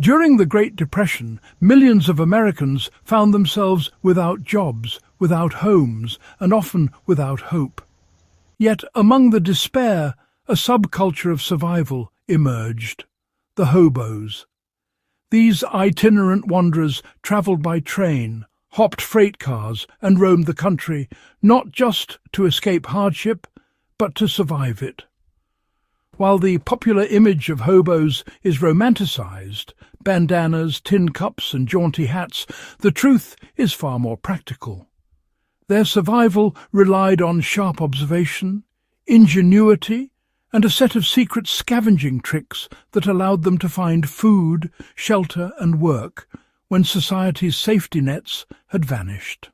During the Great Depression, millions of Americans found themselves without jobs, without homes, and often without hope. Yet among the despair, a subculture of survival emerged: the hobos. These itinerant wanderers travelled by train, hopped freight cars, and roamed the country, not just to escape hardship, but to survive it. While the popular image of hobos is romanticized, bandanas, tin cups, and jaunty hats, the truth is far more practical. Their survival relied on sharp observation, ingenuity, and a set of secret scavenging tricks that allowed them to find food, shelter, and work when society's safety nets had vanished.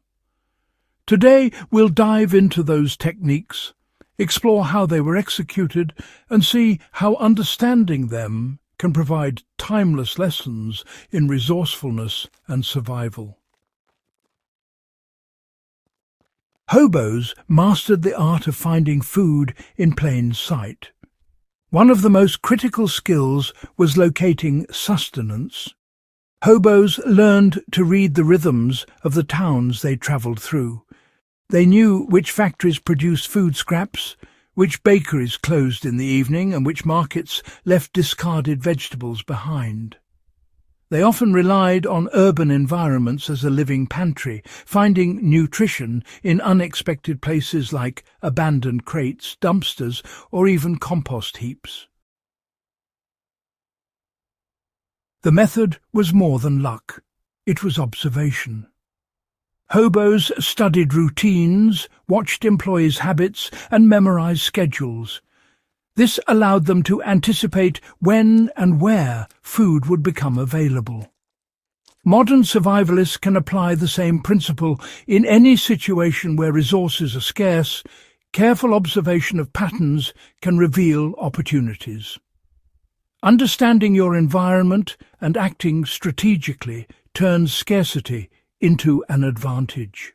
Today we'll dive into those techniques, explore how they were executed, and see how understanding them can provide timeless lessons in resourcefulness and survival. Hobos mastered the art of finding food in plain sight. One of the most critical skills was locating sustenance. Hobos learned to read the rhythms of the towns they travelled through. They knew which factories produced food scraps, which bakeries closed in the evening, and which markets left discarded vegetables behind. They often relied on urban environments as a living pantry, finding nutrition in unexpected places like abandoned crates, dumpsters, or even compost heaps. The method was more than luck. It was observation. Hobos studied routines, watched employees' habits, and memorized schedules. This allowed them to anticipate when and where food would become available. Modern survivalists can apply the same principle in any situation where resources are scarce. Careful observation of patterns can reveal opportunities. Understanding your environment and acting strategically turns scarcity into an advantage.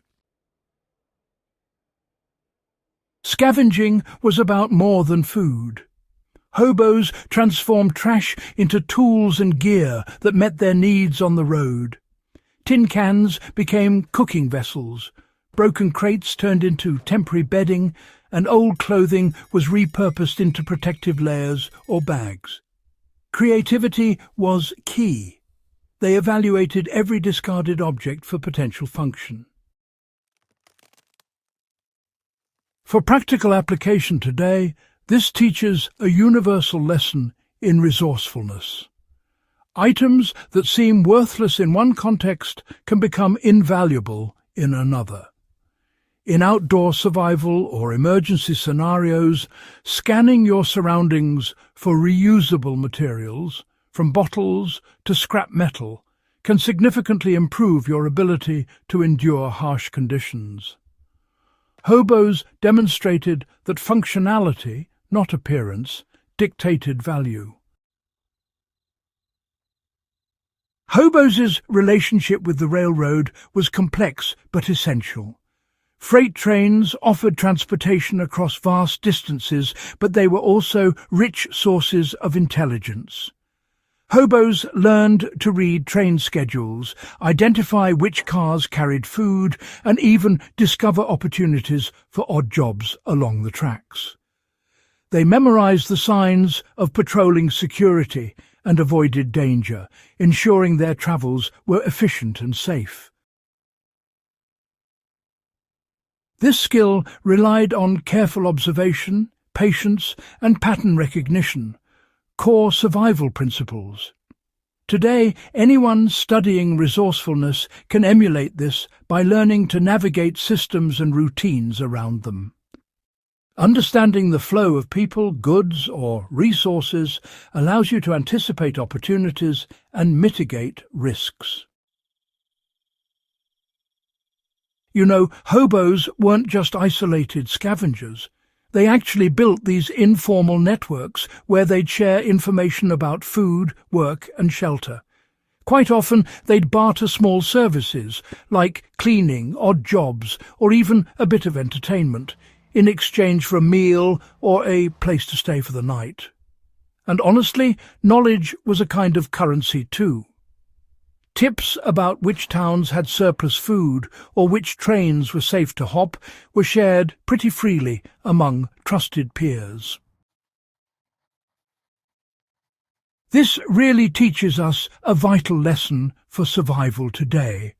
Scavenging was about more than food. Hobos transformed trash into tools and gear that met their needs on the road. Tin cans became cooking vessels, broken crates turned into temporary bedding, and old clothing was repurposed into protective layers or bags. Creativity was key. They evaluated every discarded object for potential function. For practical application today, this teaches a universal lesson in resourcefulness. Items that seem worthless in one context can become invaluable in another. In outdoor survival or emergency scenarios, scanning your surroundings for reusable materials, from bottles to scrap metal, can significantly improve your ability to endure harsh conditions. Hobos demonstrated that functionality, not appearance, dictated value. Hobos' relationship with the railroad was complex but essential. Freight trains offered transportation across vast distances, but they were also rich sources of intelligence. Hobos learned to read train schedules, identify which cars carried food, and even discover opportunities for odd jobs along the tracks. They memorized the signs of patrolling security and avoided danger, ensuring their travels were efficient and safe. This skill relied on careful observation, patience, and pattern recognition, core survival principles. Today, anyone studying resourcefulness can emulate this by learning to navigate systems and routines around them. Understanding the flow of people, goods, or resources allows you to anticipate opportunities and mitigate risks. You know, hobos weren't just isolated scavengers. They actually built these informal networks where they'd share information about food, work, and shelter. Quite often, they'd barter small services, like cleaning, odd jobs, or even a bit of entertainment, in exchange for a meal or a place to stay for the night. And honestly, knowledge was a kind of currency too. Tips about which towns had surplus food or which trains were safe to hop were shared pretty freely among trusted peers. This really teaches us a vital lesson for survival today.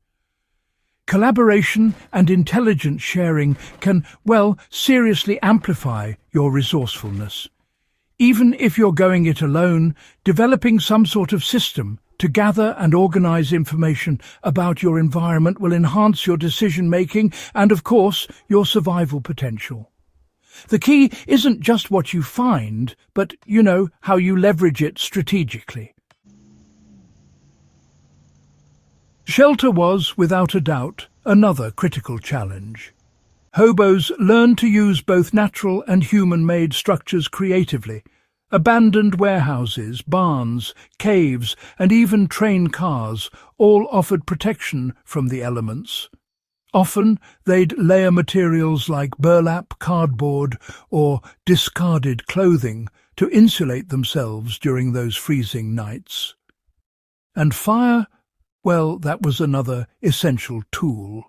Collaboration and intelligence sharing can, well, seriously amplify your resourcefulness. Even if you're going it alone, developing some sort of system to gather and organize information about your environment will enhance your decision-making and, of course, your survival potential. The key isn't just what you find, but, how you leverage it strategically. Shelter was, without a doubt, another critical challenge. Hobos learned to use both natural and human-made structures creatively. Abandoned warehouses, barns, caves, and even train cars all offered protection from the elements. Often they'd layer materials like burlap, cardboard, or discarded clothing to insulate themselves during those freezing nights. And fire, well, that was another essential tool.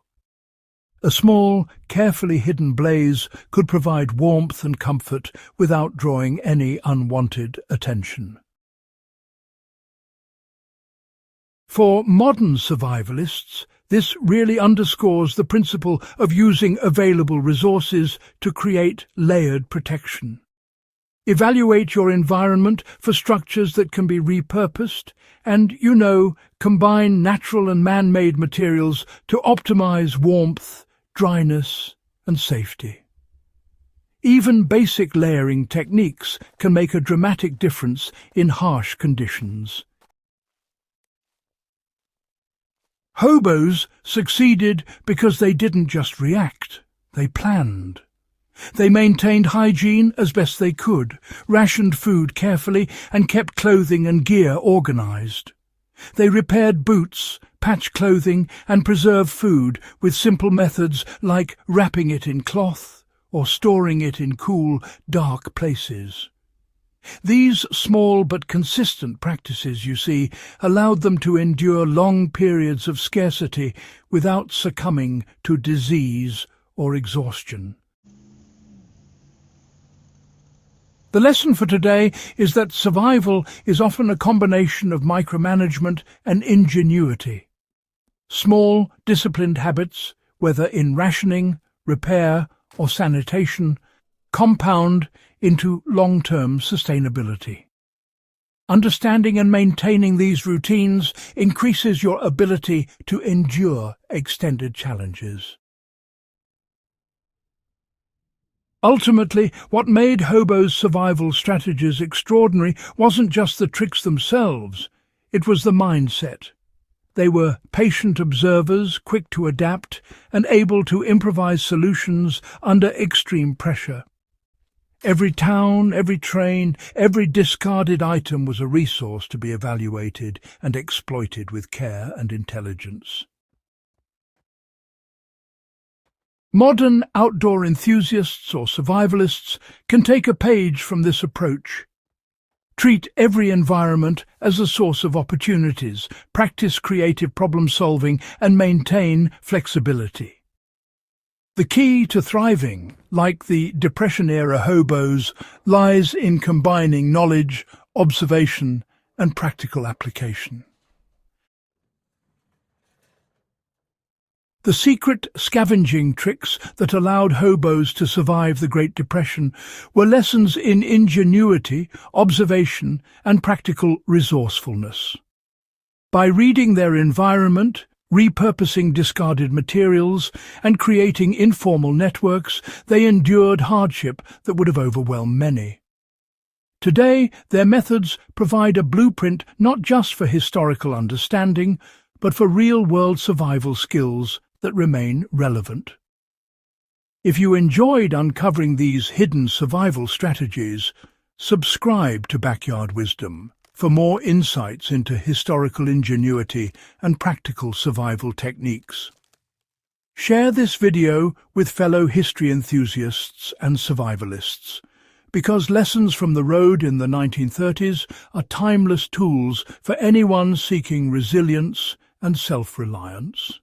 A small, carefully hidden blaze could provide warmth and comfort without drawing any unwanted attention. For modern survivalists, this really underscores the principle of using available resources to create layered protection. Evaluate your environment for structures that can be repurposed and, combine natural and man-made materials to optimize warmth, dryness, and safety. Even basic layering techniques can make a dramatic difference in harsh conditions. Hobos succeeded because they didn't just react, they planned. They maintained hygiene as best they could, rationed food carefully, and kept clothing and gear organized. They repaired boots, patched clothing, and preserved food with simple methods like wrapping it in cloth or storing it in cool, dark places. These small but consistent practices, allowed them to endure long periods of scarcity without succumbing to disease or exhaustion. The lesson for today is that survival is often a combination of micromanagement and ingenuity. Small, disciplined habits, whether in rationing, repair, or sanitation, compound into long-term sustainability. Understanding and maintaining these routines increases your ability to endure extended challenges. Ultimately, what made Hobos' survival strategies extraordinary wasn't just the tricks themselves, it was the mindset. They were patient observers, quick to adapt, and able to improvise solutions under extreme pressure. Every town, every train, every discarded item was a resource to be evaluated and exploited with care and intelligence. Modern outdoor enthusiasts or survivalists can take a page from this approach. Treat every environment as a source of opportunities, practice creative problem-solving, and maintain flexibility. The key to thriving, like the Depression-era hobos, lies in combining knowledge, observation, and practical application. The secret scavenging tricks that allowed hobos to survive the Great Depression were lessons in ingenuity, observation, and practical resourcefulness. By reading their environment, repurposing discarded materials, and creating informal networks, they endured hardship that would have overwhelmed many. Today, their methods provide a blueprint not just for historical understanding, but for real-world survival skills that remain relevant. If you enjoyed uncovering these hidden survival strategies, subscribe to Backyard Wisdom for more insights into historical ingenuity and practical survival techniques. Share this video with fellow history enthusiasts and survivalists. because lessons from the road in the 1930s are timeless tools for anyone seeking resilience and self-reliance.